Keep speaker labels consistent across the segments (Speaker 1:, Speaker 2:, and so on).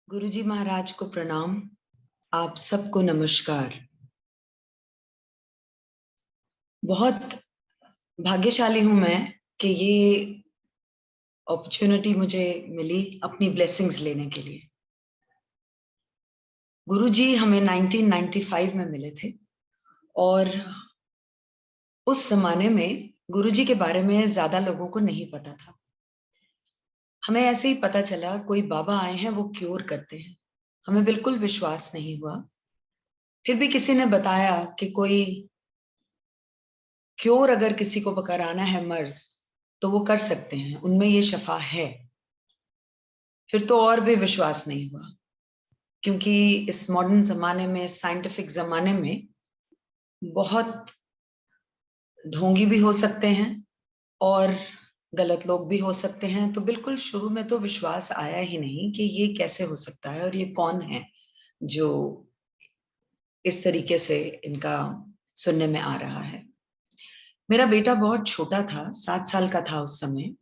Speaker 1: गुरुजी महाराज को प्रणाम। आप सबको नमस्कार। बहुत भाग्यशाली हूं मैं कि ये अपॉर्चुनिटी मुझे मिली अपनी ब्लेसिंग्स लेने के लिए। गुरुजी हमें 1995 में मिले थे और उस जमाने में गुरुजी के बारे में ज्यादा लोगों को नहीं पता था। हमें ऐसे ही पता चला कोई बाबा आए हैं, वो क्योर करते हैं। हमें बिल्कुल विश्वास नहीं हुआ। फिर भी किसी ने बताया कि कोई क्योर अगर किसी को कराना है मर्ज तो वो कर सकते हैं, उनमें ये शफा है। फिर तो और भी विश्वास नहीं हुआ, क्योंकि इस मॉडर्न जमाने में, साइंटिफिक जमाने में बहुत ढोंगी भी हो सकते हैं और गलत लोग भी हो सकते हैं। तो बिल्कुल शुरू में तो विश्वास आया ही नहीं कि ये कैसे हो सकता है और ये कौन है जो इस तरीके से इनका सुनने में आ रहा है। मेरा बेटा बहुत छोटा था, 7 साल का था उस समय,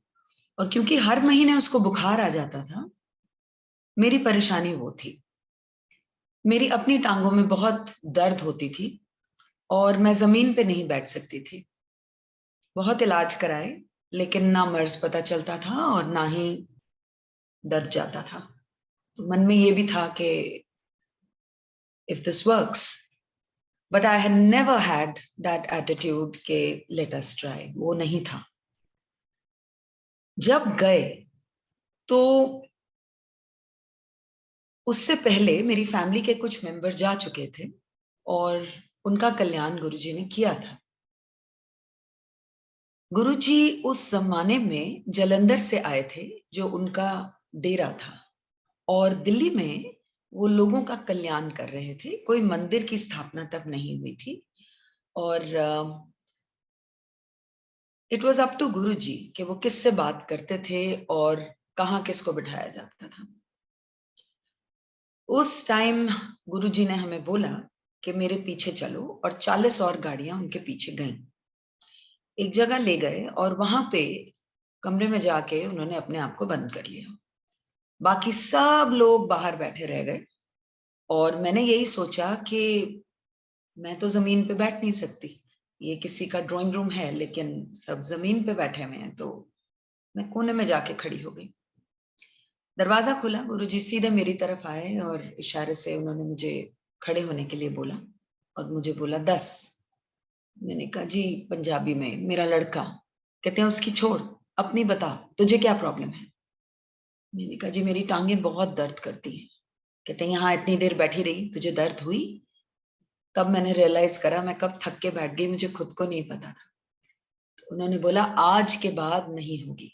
Speaker 1: और क्योंकि हर महीने उसको बुखार आ जाता था, मेरी परेशानी वो थी। मेरी अपनी टांगों में बहुत दर्द होती थी और मैं जमीन पे नहीं बैठ सकती थी। बहुत इलाज कराए, लेकिन ना मर्ज पता चलता था और ना ही दर्द जाता था। तो मन में ये भी था कि if this works, but I had never had that attitude के लेट अस ट्राई। वो नहीं था। जब गए तो उससे पहले मेरी फैमिली के कुछ मेंबर जा चुके थे और उनका कल्याण गुरुजी ने किया था। गुरुजी उस जमाने में जलंधर से आए थे, जो उनका डेरा था, और दिल्ली में वो लोगों का कल्याण कर रहे थे। कोई मंदिर की स्थापना तब नहीं हुई थी और इट वाज अप टू गुरुजी कि वो किससे बात करते थे और कहाँ किसको बिठाया जाता था। उस टाइम गुरुजी ने हमें बोला कि मेरे पीछे चलो, और 40 और गाड़ियां उनके पीछे गईं। एक जगह ले गए और वहां पे कमरे में जाके उन्होंने अपने आप को बंद कर लिया। बाकी सब लोग बाहर बैठे रह गए और मैंने यही सोचा कि मैं तो जमीन पे बैठ नहीं सकती। ये किसी का ड्राइंग रूम है, लेकिन सब जमीन पे बैठे हुए हैं, तो मैं कोने में जाके खड़ी हो गई। दरवाजा खुला, गुरुजी सीधे मेरी तरफ आए और इशारे से उन्होंने मुझे खड़े होने के लिए बोला और मुझे बोला 10। मैंने कहा जी पंजाबी में, मेरा लड़का। कहते हैं उसकी छोड़, अपनी बता, तुझे क्या प्रॉब्लम है। मैंने कहा जी मेरी टांगें बहुत दर्द करती हैं। कहते हैं यहाँ इतनी देर बैठी रही, तुझे दर्द हुई? तब मैंने रियलाइज करा मैं कब थक के बैठ गई, मुझे खुद को नहीं पता था। तो उन्होंने बोला आज के बाद नहीं होगी।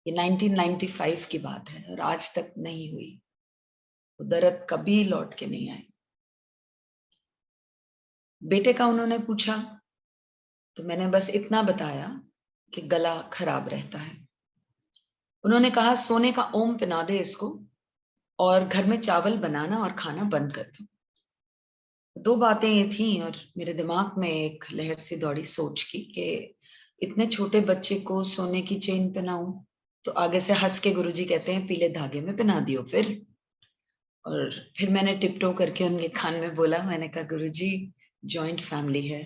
Speaker 1: ये 1995 की बात है और आज तक नहीं हुई। वो दर्द कभी लौट के नहीं आई। बेटे का उन्होंने पूछा तो मैंने बस इतना बताया कि गला खराब रहता है। उन्होंने कहा सोने का ओम पिना दे इसको और घर में चावल बनाना और खाना बंद कर दो। दो बातें ये थी और मेरे दिमाग में एक लहर सी दौड़ी सोच की कि इतने छोटे बच्चे को सोने की चेन पहनाऊं। तो आगे से हंस के गुरुजी कहते हैं पीले धागे में पहना दियो फिर। और फिर मैंने टिपटो करके उनके कान में बोला, मैंने कहा गुरुजी जॉइंट फैमिली है।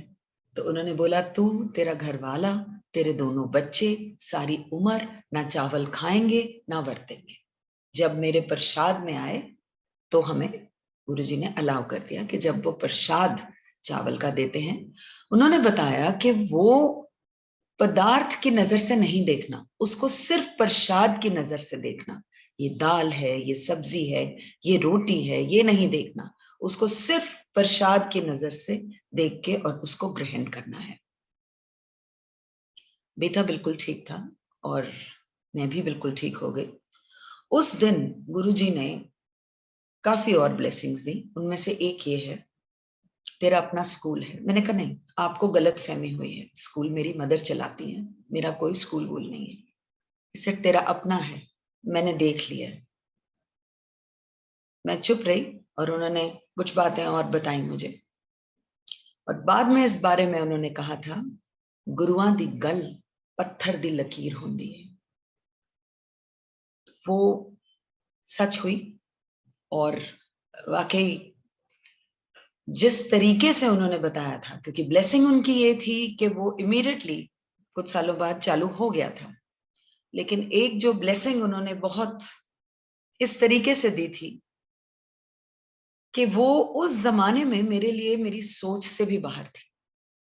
Speaker 1: तो उन्होंने बोला तू, तेरा घर वाला, तेरे दोनों बच्चे, सारी उम्र ना चावल खाएंगे ना बरतेंगे। जब मेरे प्रसाद में आए तो हमें गुरुजी ने अलाउ कर दिया कि जब वो प्रसाद चावल का देते हैं, उन्होंने बताया कि वो पदार्थ की नजर से नहीं देखना, उसको सिर्फ प्रसाद की नजर से देखना। ये दाल है, ये सब्जी है, ये रोटी है, ये नहीं देखना। उसको सिर्फ प्रसाद की नजर से देख के और उसको ग्रहण करना है। बेटा बिल्कुल ठीक था और मैं भी बिल्कुल ठीक हो गई। उस दिन गुरुजी ने काफी और ब्लेसिंग्स दी। उनमें से एक ये है, तेरा अपना स्कूल है। मैंने कहा नहीं, आपको गलत फहमी हुई है। स्कूल मेरी मदर चलाती है, मेरा कोई स्कूल वूल नहीं है। इसे तेरा अपना है, मैंने देख लिया। मैं चुप रही और उन्होंने कुछ बातें और बताई मुझे। और बाद में इस बारे में उन्होंने कहा था, गुरुआं दी गल पत्थर दी लकीर होंदी है। वो सच हुई। और वाकई जिस तरीके से उन्होंने बताया था, क्योंकि ब्लेसिंग उनकी ये थी कि वो इमीडिएटली कुछ सालों बाद चालू हो गया था, लेकिन एक जो ब्लेसिंग उन्होंने बहुत इस तरीके से दी थी कि वो उस जमाने में मेरे लिए मेरी सोच से भी बाहर थी,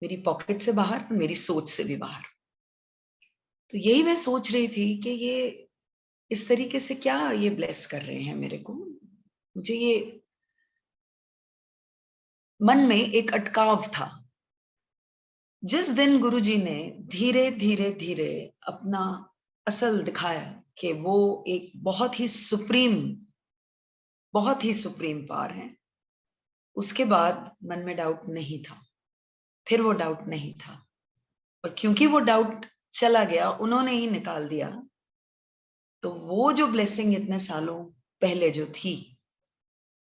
Speaker 1: मेरी पॉकेट से बाहर और मेरी सोच से भी बाहर। तो यही मैं सोच रही थी कि ये इस तरीके से क्या ये ब्लेस कर रहे हैं मेरे को। मुझे ये मन में एक अटकाव था। जिस दिन गुरुजी ने धीरे धीरे धीरे अपना असल दिखाया कि वो एक बहुत ही सुप्रीम पावर है, उसके बाद मन में डाउट नहीं था, फिर वो डाउट नहीं था। और क्योंकि वो डाउट चला गया, उन्होंने ही निकाल दिया, तो वो जो ब्लेसिंग इतने सालों पहले जो थी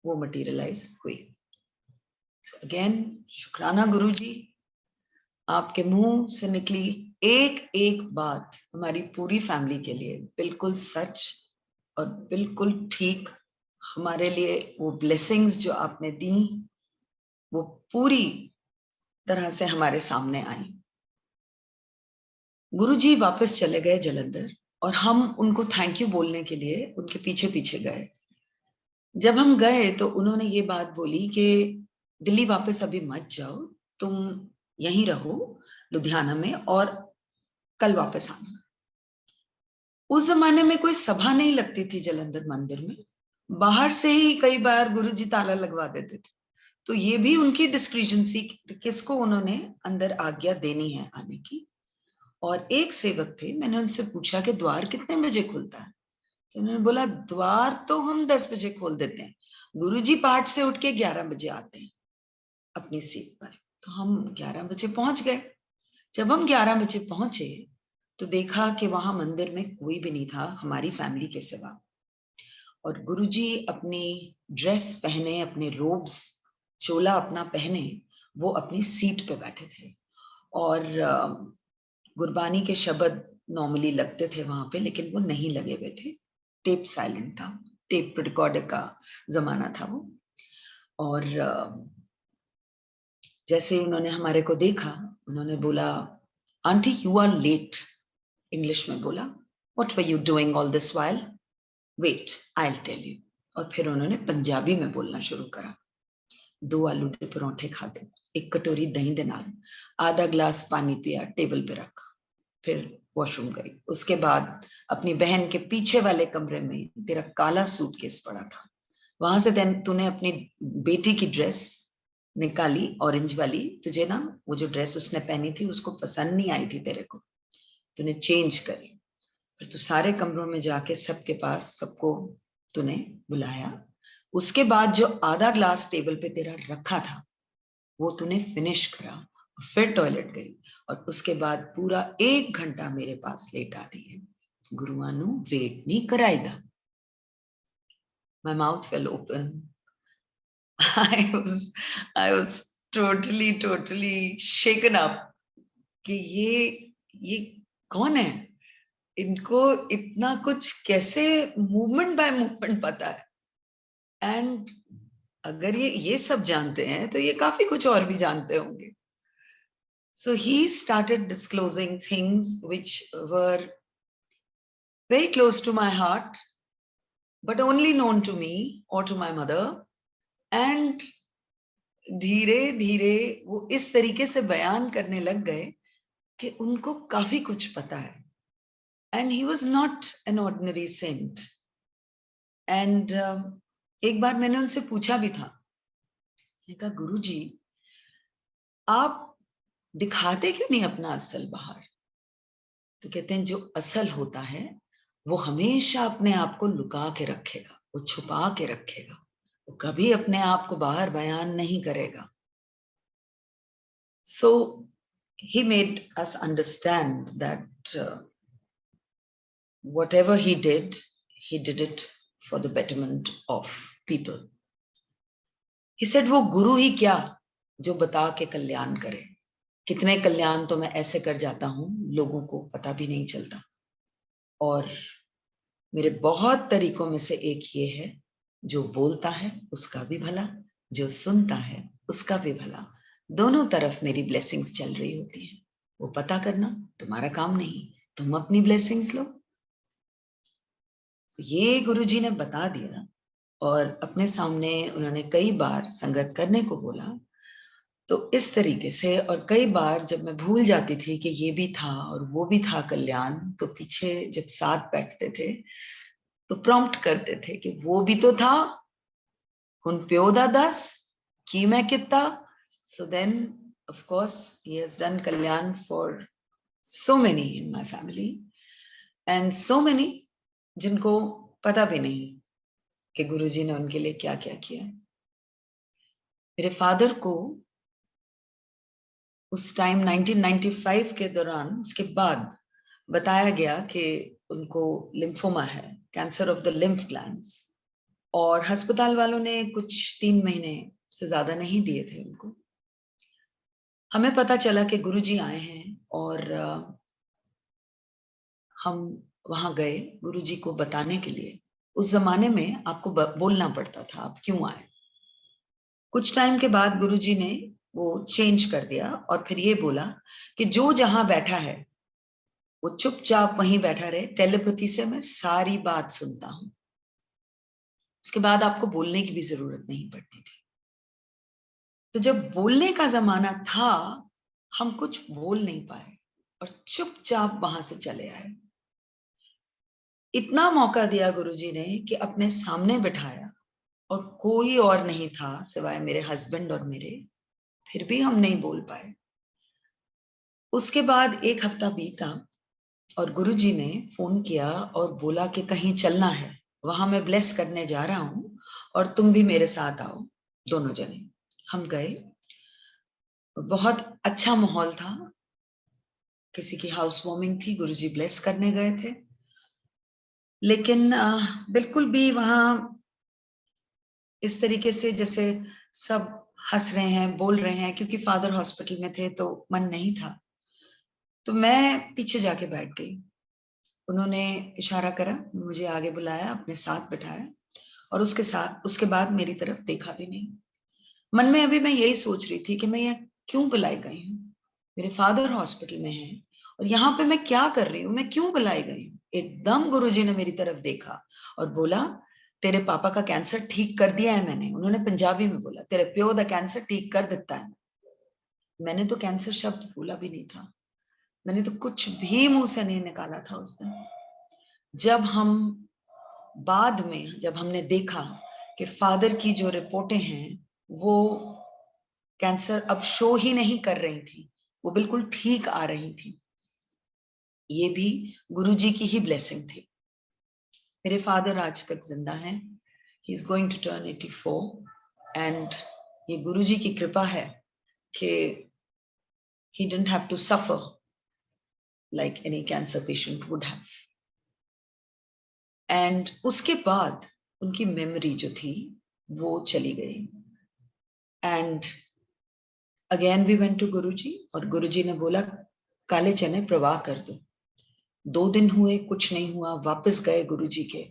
Speaker 1: वो मटीरियलाइज हुई। अगेन शुक्राना गुरुजी, आपके मुंह से निकली एक एक बात हमारी पूरी फैमिली के लिए बिल्कुल सच और बिल्कुल ठीक। हमारे लिए वो ब्लेसिंग्स जो आपने दी वो पूरी तरह से हमारे सामने आई। गुरुजी वापस चले गए जलंधर और हम उनको थैंक यू बोलने के लिए उनके पीछे पीछे गए। जब हम गए तो उन्होंने ये बात बोली कि दिल्ली वापस अभी मत जाओ, तुम यहीं रहो लुधियाना में और कल वापस आना। उस जमाने में कोई सभा नहीं लगती थी जलंधर मंदिर में, बाहर से ही कई बार गुरुजी ताला लगवा देते थे। तो ये भी उनकी डिस्क्रिशन सी किसको उन्होंने अंदर आज्ञा देनी है आने की। और एक सेवक थे, मैंने उनसे पूछा कि द्वार कितने बजे खुलता है, तो उन्होंने बोला द्वार तो हम 10 बजे खोल देते हैं, गुरुजी पाठ से उठ के 11 बजे आते हैं अपनी सीट पर। तो हम 11 बजे पहुंच गए। जब हम 11 बजे पहुंचे तो देखा कि वहां मंदिर में कोई भी नहीं था हमारी फैमिली के सिवा। और गुरुजी अपनी ड्रेस पहने, अपने रोब्स, चोला अपना पहने, वो अपनी सीट पे बैठे थे। और गुरबानी के शब्द नॉर्मली लगते थे वहां पे, लेकिन वो नहीं लगे हुए थे, टेप साइलेंट था, टेप रिकॉर्डर का जमाना था वो। और जैसे ही उन्होंने हमारे को देखा, उन्होंने बोला aunty you are late, English में बोला, what were you doing all this while, wait I will tell you. और फिर उन्होंने पंजाबी में बोलना शुरू करा। 2 आलू के परोंठे खाते, एक कटोरी दही दे नाल, आधा ग्लास पानी पिया, टेबल पे रखा, फिर वॉशरूम गई। उसके बाद अपनी बहन के पीछे वाले कमरे में तेरा काला सूटकेस पड़ा था, वहां से तूने अपनी बेटी की ड्रेस निकाली, ऑरेंज वाली। तुझे ना वो जो ड्रेस उसने पहनी थी उसको पसंद नहीं आई थी तेरे को, तूने चेंज करी। फिर तू सारे कमरों में जाके सबके पास सबको तूने बुलाया। उसके बाद जो आधा ग्लास टेबल पे तेरा रखा था वो तूने फिनिश करा, और फिर टॉयलेट गई। और उसके बाद पूरा 1 घंटा मेरे पास लेट आ रही है। गुरुआ नु वेट नहीं कराईदा। My mouth fell open. I was totally shaken up कि ये कौन है, इनको इतना कुछ कैसे मूवमेंट बाय मूवमेंट पता है। एंड अगर ये सब जानते हैं तो ये काफी कुछ और भी जानते होंगे। So he started disclosing things which were very close to my heart, but only known to me or to my mother. And धीरे धीरे वो इस तरीके से बयान करने लग गए कि उनको काफी कुछ पता है। And he was not an ordinary saint. And एक बार मैंने उनसे पूछा भी था, मैंने कहा गुरुजी आप दिखाते क्यों नहीं अपना असल बाहर? तो कहते हैं जो असल होता है वो हमेशा अपने आप को लुका के रखेगा, वो छुपा के रखेगा, वो कभी अपने आप को बाहर बयान नहीं करेगा। So he made us understand that whatever he did it for the betterment of people. He said वो गुरु ही क्या जो बता के कल्याण करे। कितने कल्याण तो मैं ऐसे कर जाता हूं लोगों को पता भी नहीं चलता। और मेरे बहुत तरीकों में से एक ये है, जो बोलता है उसका भी भला, जो सुनता है उसका भी भला, दोनों तरफ मेरी ब्लेसिंग्स चल रही होती हैं। वो पता करना तुम्हारा काम नहीं, तुम अपनी ब्लेसिंग्स लो। तो ये गुरुजी ने बता दिया और अपने सामने उन्होंने कई बार संगत करने को बोला। तो इस तरीके से, और कई बार जब मैं भूल जाती थी कि ये भी था और वो भी था कल्याण, तो पीछे जब साथ बैठते थे तो प्रॉम्प्ट करते थे कि वो भी तो था, हुन प्यो दा दस की मैं कितना। So then, of course, he has done kalyan for so many in my family, and so many जिनको पता भी नहीं कि गुरुजी ने उनके लिए क्या क्या किया। मेरे फादर को उस टाइम 1995 के दौरान, उसके बाद बताया गया कि उनको लिम्फोमा है, cancer of the lymph glands, और अस्पताल वालों ने कुछ 3 महीने से ज्यादा नहीं दिए थे उनको। हमें पता चला कि गुरुजी आए हैं और हम वहां गए गुरुजी को बताने के लिए। उस जमाने में आपको बोलना पड़ता था आप क्यों आए। कुछ टाइम के बाद गुरुजी ने वो चेंज कर दिया और फिर ये बोला कि जो जहां बैठा है वो चुपचाप वहीं बैठा रहे, टेलीपैथी से मैं सारी बात सुनता हूं। उसके बाद आपको बोलने की भी जरूरत नहीं पड़ती थी। तो जब बोलने का जमाना था, हम कुछ बोल नहीं पाए और चुपचाप वहां से चले आए। इतना मौका दिया गुरुजी ने कि अपने सामने बिठाया और कोई और नहीं था सिवाय मेरे हस्बैंड और मेरे, फिर भी हम नहीं बोल पाए। उसके बाद 1 हफ्ता बीता और गुरुजी ने फोन किया और बोला कि कहीं चलना है, वहां मैं ब्लेस करने जा रहा हूं और तुम भी मेरे साथ आओ, दोनों जने। हम गए, बहुत अच्छा माहौल था, किसी की हाउस वार्मिंग थी, गुरुजी ब्लेस करने गए थे। लेकिन बिल्कुल भी वहां इस तरीके से जैसे सब हंस रहे हैं, बोल रहे हैं, क्योंकि फादर हॉस्पिटल में थे तो मन नहीं था। तो मैं पीछे जाके बैठ गई। उन्होंने इशारा करा, मुझे आगे बुलाया, अपने साथ बिठाया और उसके बाद मेरी तरफ देखा भी नहीं। मन में अभी मैं यही सोच रही थी कि मैं यहाँ क्यों बुलाई गई हूँ, मेरे फादर हॉस्पिटल में हैं और यहाँ पे मैं क्या कर रही हूँ, मैं क्यों बुलाई गई हूँ। एकदम गुरुजी ने मेरी तरफ देखा और बोला, तेरे पापा का कैंसर ठीक कर दिया है मैंने। उन्होंने पंजाबी में बोला, तेरे प्यो दा कैंसर ठीक कर देता है। मैंने तो कैंसर शब्द बोला भी नहीं था, मैंने तो कुछ भी मुंह से नहीं निकाला था उस दिन। बाद में जब हमने देखा कि फादर की जो रिपोर्टें हैं वो कैंसर अब शो ही नहीं कर रही थी, वो बिल्कुल ठीक आ रही थी, ये भी गुरुजी की ही ब्लेसिंग थी। मेरे फादर आज तक जिंदा हैं, he is going to turn 84 and ये गुरुजी की कृपा है कि he didn't have to suffer like any cancer patient would have. And उसके बाद उनकी मेमोरी जो थी वो चली गई। And again we went to Guruji और गुरुजी ने बोला, काले चने प्रवाह कर दो। 2 दिन हुए, कुछ नहीं हुआ, वापस गए गुरुजी के।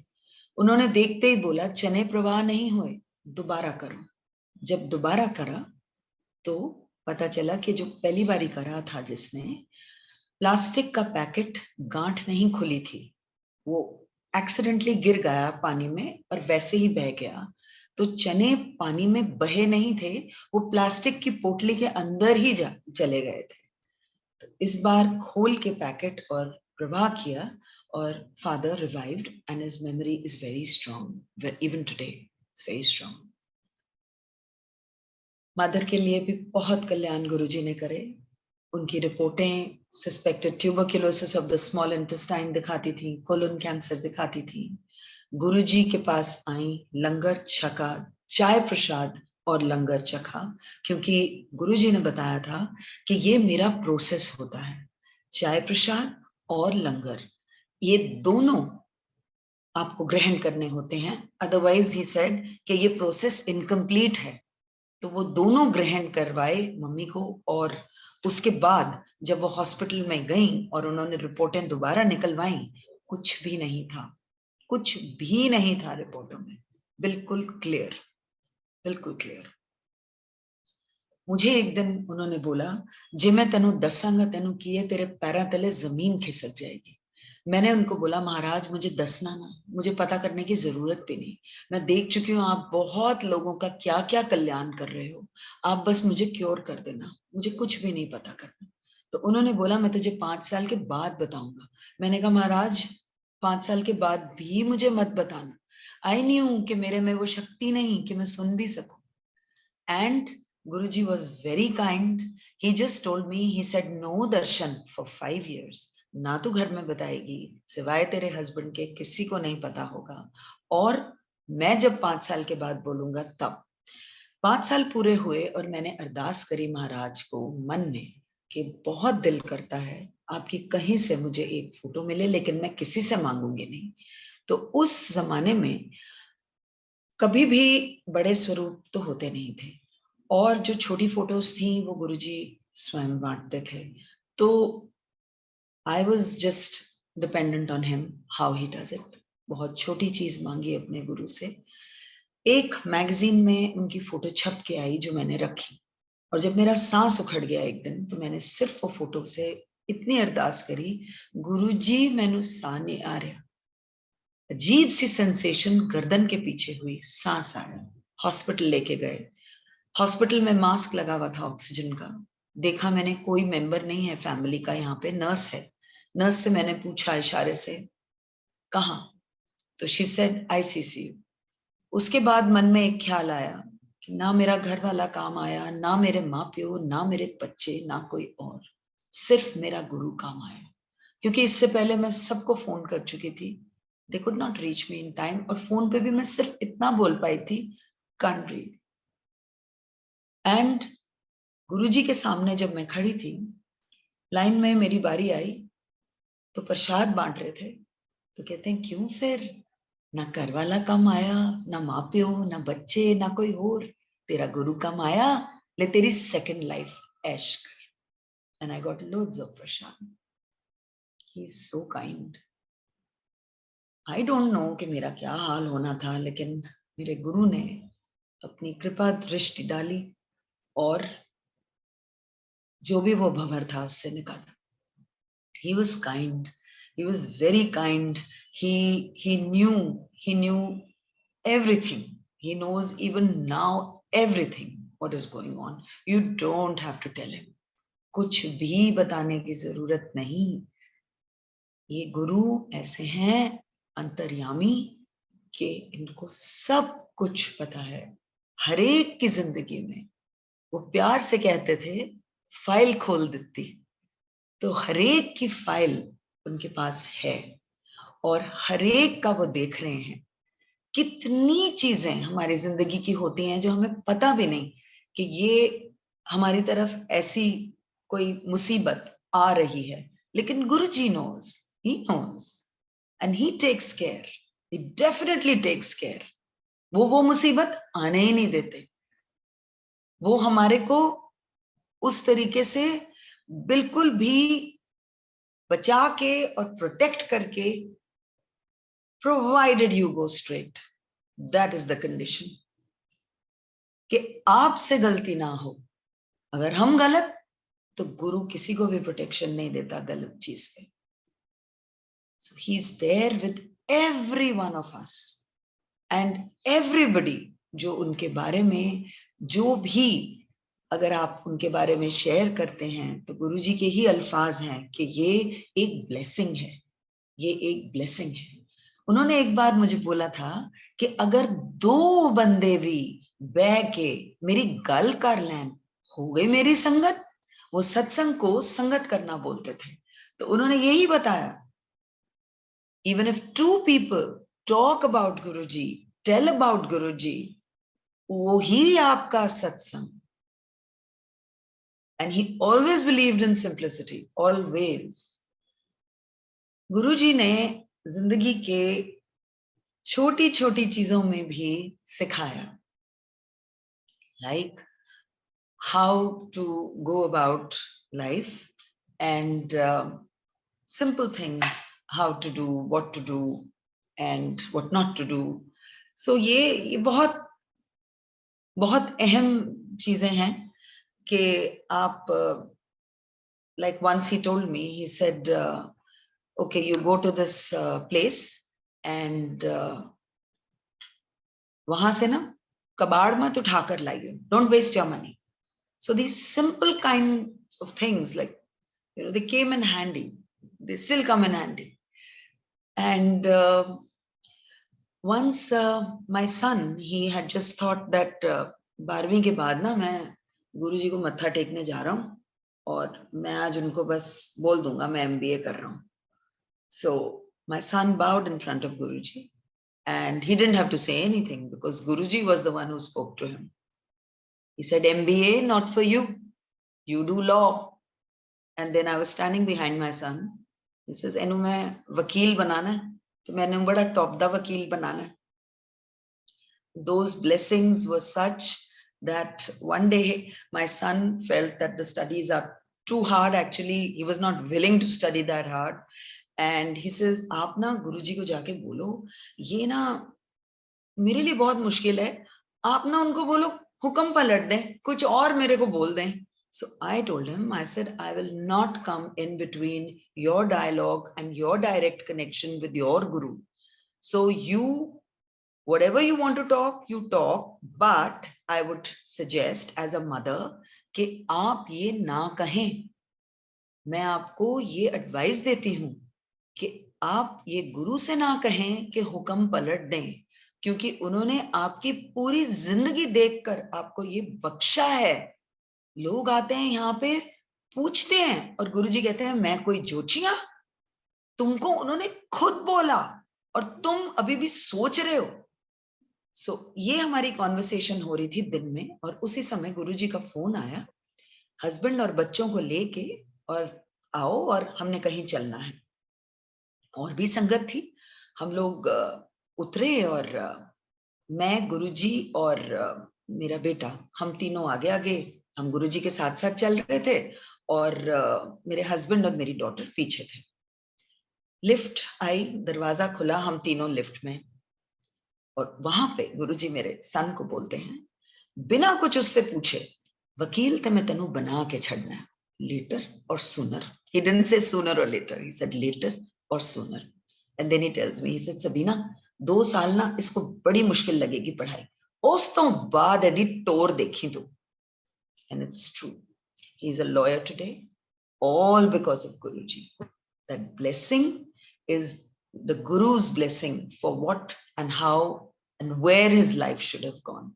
Speaker 1: उन्होंने देखते ही बोला, चने प्रवाह नहीं हुए, दोबारा करो। जब दोबारा करा तो पता चला कि जो पहली बारी करा था जिसने, प्लास्टिक का पैकेट गांठ नहीं खुली थी, वो एक्सीडेंटली गिर गया पानी में और वैसे ही बह गया। तो चने पानी में बहे नहीं थे, वो प्लास्टिक की पोटली के अंदर ही चले गए थे। तो इस बार खोल के पैकेट और प्रवाह किया और father revived and his memory is very strong, even today it's very strong. Mother के लिए भी बहुत कल्याण गुरुजी ने करे। उनकी रिपोर्टें suspected tuberculosis of the small intestine दिखाती थी, कोलन कैंसर दिखाती थी। गुरुजी के पास आई, लंगर छका, चाय प्रसाद और लंगर चखा, क्योंकि गुरुजी ने बताया था कि ये मेरा प्रोसेस होता है, चाय प्रसाद और लंगर, ये दोनों आपको ग्रहण करने होते हैं, अदरवाइज ही सेड कि ये प्रोसेस इनकम्प्लीट है। तो वो दोनों ग्रहण करवाए मम्मी को। और उसके बाद जब वो हॉस्पिटल में गई और उन्होंने रिपोर्टें दोबारा निकलवाई, कुछ भी नहीं था, कुछ भी नहीं था रिपोर्टों में। बिल्कुल क्लियर, बिल्कुल क्लियर। मुझे एक दिन उन्होंने बोला, जे मैं तेनू दसांगा तेनू की है, तेरे पैरों तले जमीन खिसक जाएगी। मैंने उनको बोला, महाराज मुझे दसना ना, मुझे पता करने की जरूरत भी नहीं। मैं देख चुकी हूँ आप बहुत लोगों का क्या क्या कल्याण कर रहे हो, आप बस मुझे क्योर कर देना, मुझे कुछ भी नहीं पता करना। तो उन्होंने बोला, मैं तुझे 5 साल के बाद बताऊंगा। मैंने कहा, महाराज 5 साल के बाद भी मुझे मत बताना। आई न्यू कि मेरे में वो शक्ति नहीं कि मैं सुन भी सकूं। And Guruji was very kind. He just told me, he said, no darshan for 5 years. ना तो घर में बताएगी, सिवाय तेरे हस्बैंड के किसी को नहीं पता होगा। और मैं जब 5 साल के बाद बोलूंगा तब। 5 साल पूरे हुए और मैंने अरदास करी महाराज को मन में कि बहुत दिल करता है आपकी कहीं से मुझे एक फोटो मिले, लेकिन मैं किसी से मांगूंगी नहीं। तो उस जमाने में कभी भी बड़े स्वरूप तो होते नहीं थे, और जो छोटी फोटोज थी वो गुरुजी स्वयं बांटते थे। तो I was just dependent on him, how he does it. बहुत छोटी चीज मांगी अपने गुरु से। एक मैगजीन में उनकी फोटो छप के आई जो मैंने रखी, और जब मेरा सांस उखड़ गया एक दिन, तो मैंने सिर्फ वो फोटो से इतनी अरदास करी, गुरुजी मैनू सा नहीं आ रहा। अजीब सी सेंसेशन गर्दन के पीछे हुई, सांस आया। हॉस्पिटल लेके गए, हॉस्पिटल में मास्क लगा हुआ था ऑक्सीजन का। देखा मैंने कोई मेंबर नहीं है फैमिली का, यहाँ पे नर्स है। नर्स से मैंने पूछा इशारे से, कहाँ? तो शी सेड आईसीसीयू। उसके बाद मन में एक ख्याल आया कि ना मेरा घर वाला काम आया, ना मेरे माँ प्यो, ना मेरे बच्चे, ना कोई और, सिर्फ मेरा गुरु काम आया। क्योंकि इससे पहले मैं सबको फोन कर चुकी थी, they could not reach me in time, और फोन पे भी मैं सिर्फ इतना बोल पाई थी, कांट ब्रीथ। एंड गुरुजी के सामने जब मैं खड़ी थी, लाइन में मेरी बारी आई, तो प्रसाद बांट रहे थे। तो कहते हैं, क्यों फिर? ना घर वाला कम आया, ना माँ प्यो, ना बच्चे, ना कोई और, तेरा गुरु कम आया, ले तेरी सेकंड लाइफ ऐश कर। And I got loads of Prasad. He is so kind. I don't know कि मेरा क्या हाल होना था, लेकिन मेरे गुरु ने अपनी कृपा दृष्टि डाली और जो भी वो भंवर था उससे निकाला। He was kind. He was very kind. He knew everything. He knows even now everything what is going on. You don't have to tell him. कुछ भी बताने की जरूरत नहीं। ये गुरु ऐसे हैं अंतर्यामी कि इनको सब कुछ पता है, हर एक की जिंदगी में। वो प्यार से कहते थे, फाइल खोल देती। तो हर एक की फाइल उनके पास है, और हर एक का वो देख रहे हैं। कितनी चीजें हमारी जिंदगी की होती हैं जो हमें पता भी नहीं कि ये हमारी तरफ ऐसी कोई मुसीबत आ रही है, लेकिन Guruji knows, he knows, and he takes care. He definitely takes care. वो मुसीबत आने ही नहीं देते। वो हमारे को उस तरीके से बिल्कुल भी बचा के और प्रोटेक्ट करके, provided you go straight, that is the condition, कि आपसे गलती ना हो। अगर हम गलत, तो गुरु किसी को भी प्रोटेक्शन नहीं देता गलत चीज पे। So he is there with every one of us and everybody. जो उनके बारे में जो भी, अगर आप उनके बारे में शेयर करते हैं, तो गुरुजी के ही अल्फाज हैं कि ये एक ब्लेसिंग है, ये एक ब्लेसिंग है। उन्होंने एक बार मुझे बोला था कि अगर 2 बंदे भी बह के मेरी गल कर लैन, हो गई मेरी संगत। वो सत्संग को संगत करना बोलते थे। तो उन्होंने यही बताया, even if 2 people talk about Guruji, tell about Guruji, वो ही आपका सत्संग। And he always believed in simplicity, always. Guruji ने जिंदगी के छोटी छोटी चीजों में भी सिखाया, like how to go about life, and simple things, how to do, what to do, and what not to do. सो ये बहुत बहुत अहम चीजें हैं कि आप, like once he told me, he said, okay, you go to this place and वहां से ना कबाड़ मत उठा कर लाइए, don't waste your money. So these simple kinds of things, like, they came in handy, they still come in handy. And once my son, he had just thought that 12वीं के बाद ना मैं गुरुजी को मत्था टेकने जा रहा हूँ और मैं आज उनको बस बोल दूंगा मैं MBA कर रहा हूँ. So my son bowed in front of Guruji, and he didn't have to say anything because Guruji was the one who spoke to him. He said, MBA not for you, you do law. And then I was standing behind my son. He says, एनु मैं वकील बनाना है, तो मैंने बड़ा top दा वकील बनाना है. Those blessings were such that one day my son felt that the studies are too hard. Actually, he was not willing to study that hard. And he says, आप ना गुरुजी को जाके बोलो, ये ना मेरे लिए बहुत मुश्किल है, आप ना उनको बोलो हुक्म पलट दें, कुछ और मेरे को बोल दें. So I told him, I said, I will not come in between your dialogue and your direct connection with your guru. So you, whatever you want to talk, you talk, but I would suggest as a mother कि आप ये ना कहें. मैं आपको ये advice देती हूँ कि आप ये गुरु से ना कहें कि हुक्म पलट दें, क्योंकि उन्होंने आपकी पूरी जिंदगी देखकर आपको ये बख्शा है. लोग आते हैं यहाँ पे, पूछते हैं, और गुरुजी कहते हैं मैं कोई जोचिया, तुमको उन्होंने खुद बोला और तुम अभी भी सोच रहे हो. सो ये हमारी कॉन्वर्सेशन हो रही थी दिन में, और उसी समय गुरुजी का फोन आया, हस्बैंड और बच्चों को लेके और आओ और हमने कहीं चलना है. और भी संगत थी, हम लोग उतरे और मैं, गुरुजी और मेरा बेटा, हम तीनों आगे आगे, हम गुरुजी के साथ साथ चल रहे थे, और मेरे हस्बैंड और मेरी डॉटर पीछे थे. लिफ्ट आई, दरवाजा खुला, हम तीनों लिफ्ट में, और वहां पे गुरुजी मेरे सन को बोलते हैं, बिना कुछ उससे पूछे, वकील ते मैं तेनू बना के छड़ना है, लेटर और sooner. He didn't say sooner or later, he said later or sooner. And then he tells me, he said, Sabina 2 साल ना इसको बड़ी मुश्किल लगेगी पढ़ाई, उस तो बाद यदि टोर देखी तो. And it's true, he is a lawyer today, all because of Guruji. That blessing is the Guru's blessing for what and how and where his life should have gone.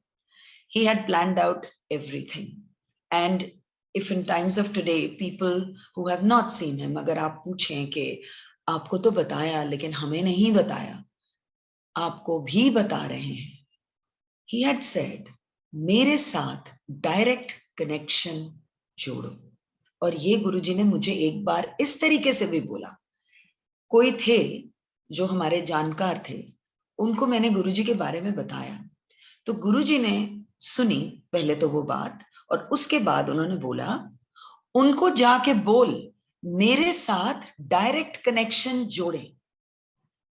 Speaker 1: He had planned out everything. And if in times of today people who have not seen him, अगर आप पूछें कि आपको तो बताया लेकिन हमें नहीं बताया, आपको भी बता रहे हैं. He had said, मेरे साथ डायरेक्ट कनेक्शन जोड़ो. और ये गुरुजी ने मुझे एक बार इस तरीके से भी बोला. कोई थे जो हमारे जानकार थे, उनको मैंने गुरुजी के बारे में बताया, तो गुरुजी ने सुनी पहले तो वो बात, और उसके बाद उन्होंने बोला, उनको जाके बोल मेरे साथ डायरेक्ट कनेक्शन जोड़े.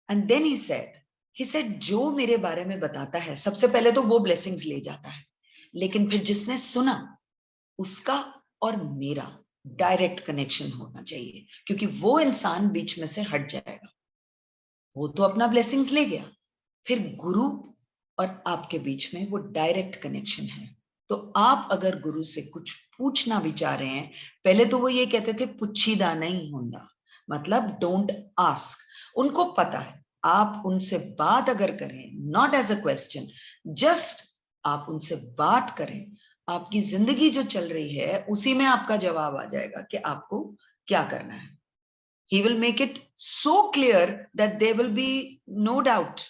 Speaker 1: एंड देन ही सेड, जो मेरे बारे में बताता है, सबसे पहले तो वो ब्लेसिंग्स ले जाता है, लेकिन फिर जिसने सुना, उसका और मेरा डायरेक्ट कनेक्शन होना चाहिए, क्योंकि वो इंसान बीच में से हट जाएगा. वो तो अपना ब्लेसिंग्स ले गया, फिर गुरु और आपके बीच में वो डायरेक्ट कनेक्शन है. तो आप अगर गुरु से कुछ पूछना भी चाह रहे हैं, पहले तो वो ये कहते थे पुछीदा नहीं होंदा, मतलब डोंट आस्क. उनको पता है, आप उनसे बात अगर करें, not as a question, just आप उनसे बात करें, आपकी जिंदगी जो चल रही है उसी में आपका जवाब आ जाएगा कि आपको क्या करना है. He will make it so clear that there will be no doubt.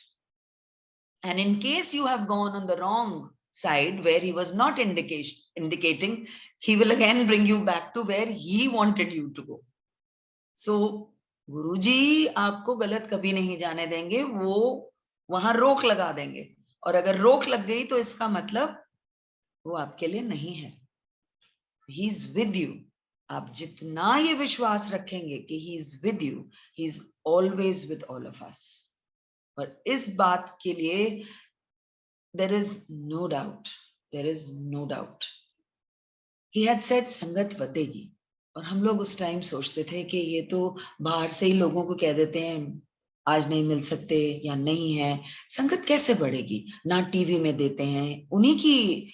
Speaker 1: And in case you have gone on the wrong side where he was not indicating, he will again bring you back to where he wanted you to go. So गुरुजी आपको गलत कभी नहीं जाने देंगे, वो वहां रोक लगा देंगे, और अगर रोक लग गई तो इसका मतलब वो आपके लिए नहीं है. He is with you. आप जितना ये विश्वास रखेंगे कि he is with you, he is always with all of us. और इस बात के लिए there is no doubt, there is no doubt. He had said संगत बढ़ेगी, और हम लोग उस टाइम सोचते थे कि ये तो बाहर से ही लोगों को कह देते हैं आज नहीं मिल सकते या नहीं है, संगत कैसे बढ़ेगी, ना टीवी में देते हैं, उन्हीं की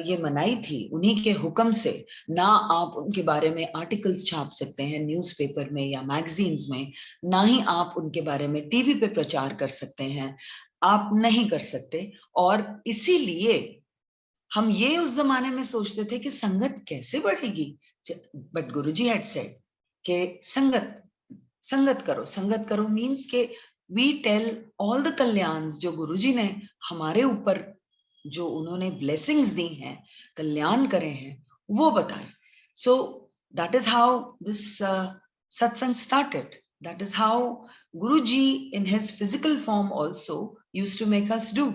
Speaker 1: ये मनाही थी, उन्हीं के हुक्म से, ना आप उनके बारे में आर्टिकल्स छाप सकते हैं न्यूज़पेपर में या मैगजीन्स में, ना ही आप उनके बारे में टीवी पे प्रचार कर सकते हैं, आप नहीं कर सकते। और इसीलिए हम ये उस जमाने में सोचते थे कि संगत कैसे बढ़ेगी, बट गुरुजी हैड सेड कि संगत करो मीन्स के वी टेल ऑल द कल्याण्स जो गुरुजी ने हमारे ऊपर, जो उन्होंने ब्लेसिंग्स दी हैं, कल्याण करे हैं, वो बताए। So that is how this satsang started, that is how Guruji in his physical form also used to make us do.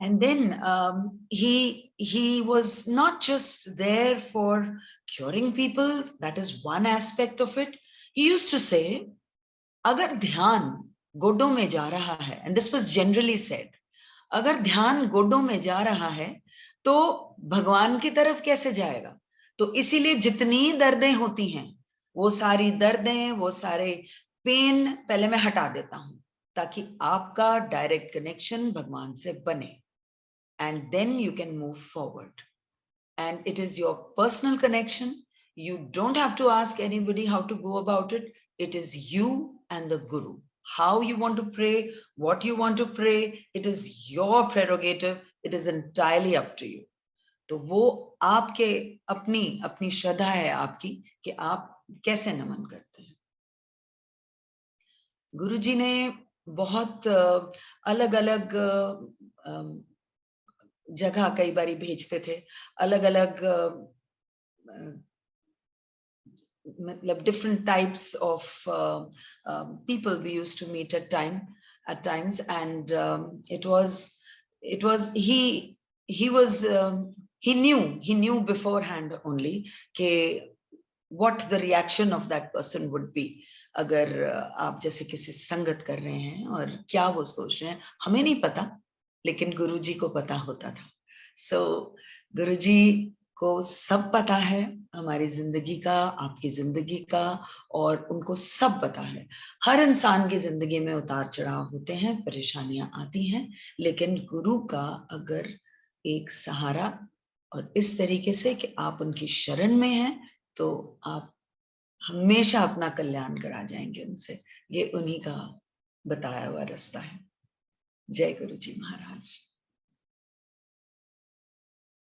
Speaker 1: And then he was not just there for curing people. That is one aspect of it. He used to say, अगर ध्यान गोडों में जा रहा है, and this was generally said, अगर ध्यान गोडों में जा रहा है तो भगवान की तरफ कैसे जाएगा? तो इसीलिए जितनी दर्दें होती हैं, वो सारी दर्दें, वो सारे पेन पहले मैं हटा देता हूं, ताकि आपका डायरेक्ट कनेक्शन भगवान से बने. And then you can move forward. And it is your personal connection. You don't have to ask anybody how to go about it. It is you and the Guru. How you want to pray, what you want to pray, it is your prerogative. It is entirely up to you. तो वो आपके अपनी अपनी श्रद्धा है आपकी कि आप कैसे नमन करते हैं. गुरुजी ने बहुत अलग अलग जगह कई बारी भेजते थे, अलग अलग मतलब different types of people we used to meet at times, and it was he knew beforehand only ke what the reaction of that person would be. अगर आप जैसे किसी संगत कर रहे हैं और क्या वो सोच रहे हैं, हमें नहीं पता, लेकिन गुरुजी को पता होता था. सो गुरुजी को सब पता है, हमारी जिंदगी का, आपकी जिंदगी का, और उनको सब पता है. हर इंसान की जिंदगी में उतार चढ़ाव होते हैं, परेशानियां आती हैं, लेकिन गुरु का अगर एक सहारा और इस तरीके से कि आप उनकी शरण में हैं, तो आप हमेशा अपना कल्याण करा जाएंगे उनसे. ये उन्हीं का बताया हुआ रास्ता है. जय गुरु जी महाराज.